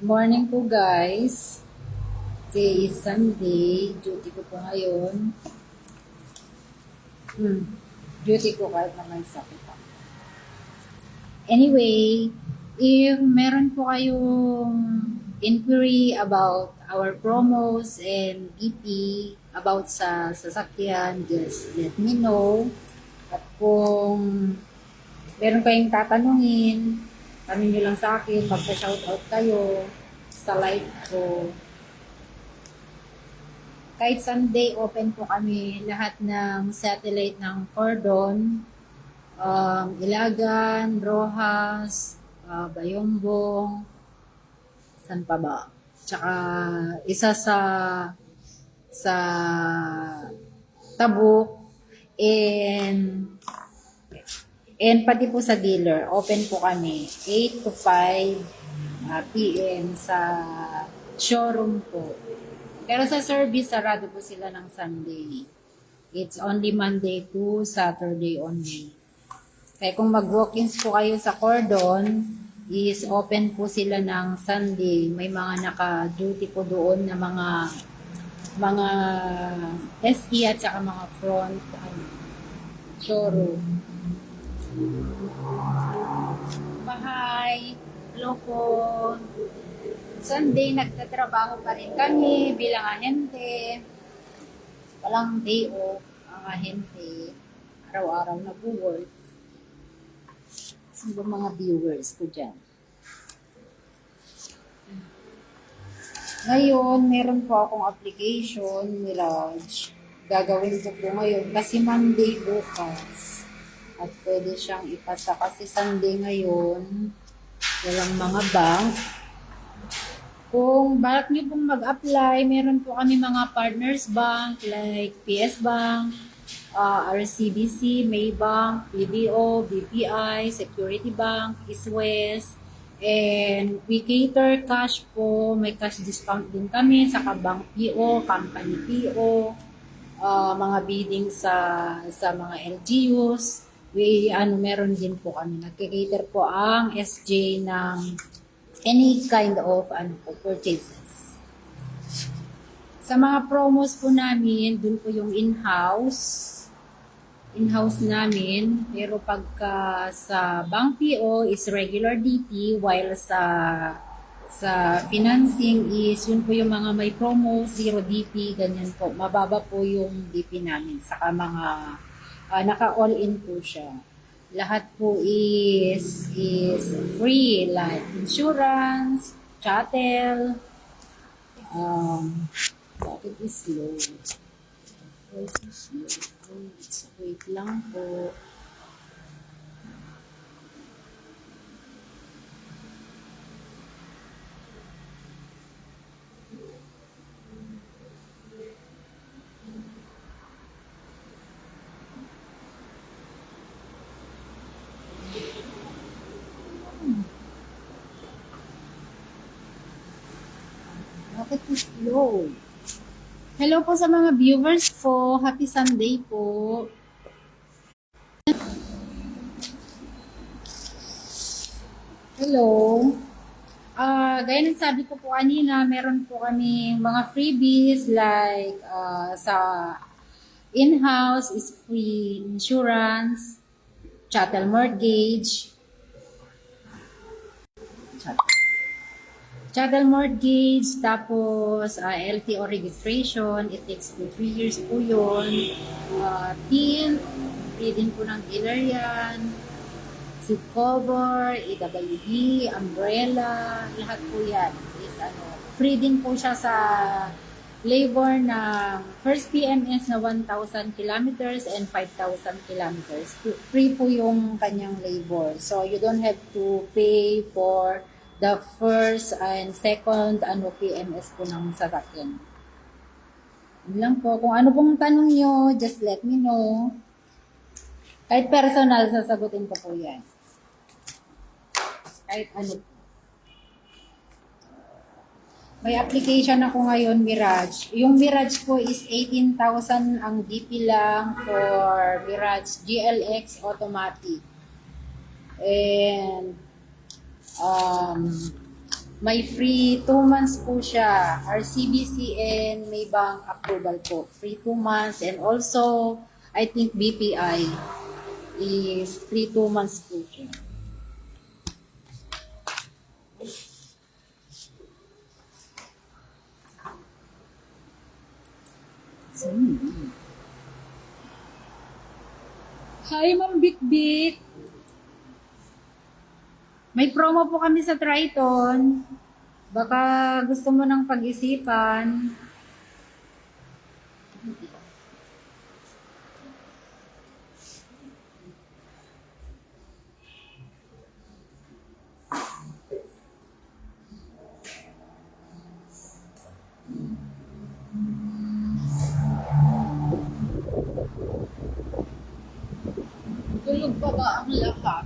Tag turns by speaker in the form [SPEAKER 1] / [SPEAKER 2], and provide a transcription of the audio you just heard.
[SPEAKER 1] Morning po guys. Today is Sunday. Duty ko po ngayon. Duty ko kahit na may sakit ako. Anyway, if meron po kayong inquiry about our promos and EP about sa sasakyan, just let me know. At kung meron kayong tatanungin, tanong nyo lang sa akin, magpa-shoutout kayo sa live ko. Kahit Sunday, open po kami lahat ng satellite ng Cordon, Ilagan, Rojas, Bayombong, san pa ba? Tsaka isa sa Tabuk, and pati po sa dealer, open po kami 8 to 5 p.m. sa showroom po. Pero sa service, sarado po sila ng Sunday. It's only Monday to Saturday only. Kaya kung mag-walk-ins po kayo sa Cordon, is open po sila ng Sunday. May mga naka-duty po doon na mga SE at saka mga front showroom. Bahay. Hello po. Sunday, nagtatrabaho pa rin kami bilang ahente. Walang day off ang ahente. Araw-araw nag-work. Sino ba mga viewers ko dyan? Ngayon, meron po akong application, Mirage. Gagawin ko po ngayon kasi Monday bukas. At pwede siyang ipasa kasi Sunday ngayon. Walang mga bank. Kung balak nyo pong mag-apply, meron po kami mga partners bank like PS Bank, RCBC, Maybank, PBO, BPI, Security Bank, East West, and we cater cash po. May cash discount din kami sa Bank PO, Company PO, mga bidding sa mga LGUs. Meron din po kami. Nagkikater po ang SJ ng any kind of purchases. Sa mga promos po namin, dun po yung in-house namin. Pero pagka sa Bank PO is regular DP, while sa financing is yun po yung mga may promo, 0 DP, ganyan po. Mababa po yung DP namin. Saka mga naka-all-in po siya. Lahat po is free, like insurance, chattel, bakit is slow? Wait lang po. Bakit is slow? Hello po sa mga viewers po. Happy Sunday po. Hello. Gaya ng sabi ko po kanina, meron po kami mga freebies like sa in-house is free insurance, chattel mortgage, tapos LTO registration, it takes 3 years po yun. PIN, free din po ng dealer yan. Seat cover, EWD, umbrella, lahat po yan. Is, free din po siya sa labor ng first PMS na 1,000 kilometers and 5,000 kilometers. Free po yung kanyang labor. So, you don't have to pay for the first and second PMS po ng sasakyan. Yun lang po. Kung ano pong tanong nyo, just let me know. Kahit personal, sasagutin ko po yan. Kahit ano. May application ako ngayon, Mirage. Yung Mirage po is 18,000 ang DP lang for Mirage GLX Automatic. And May free 2 months po siya. RCBCN may bank approval po. Free 2 months and also I think BPI is free 2 months po siya. Hi, Ma'am Bit. May promo po kami sa Triton. Baka gusto mo ng pag-isipan. Tulog pa ba ang lahat?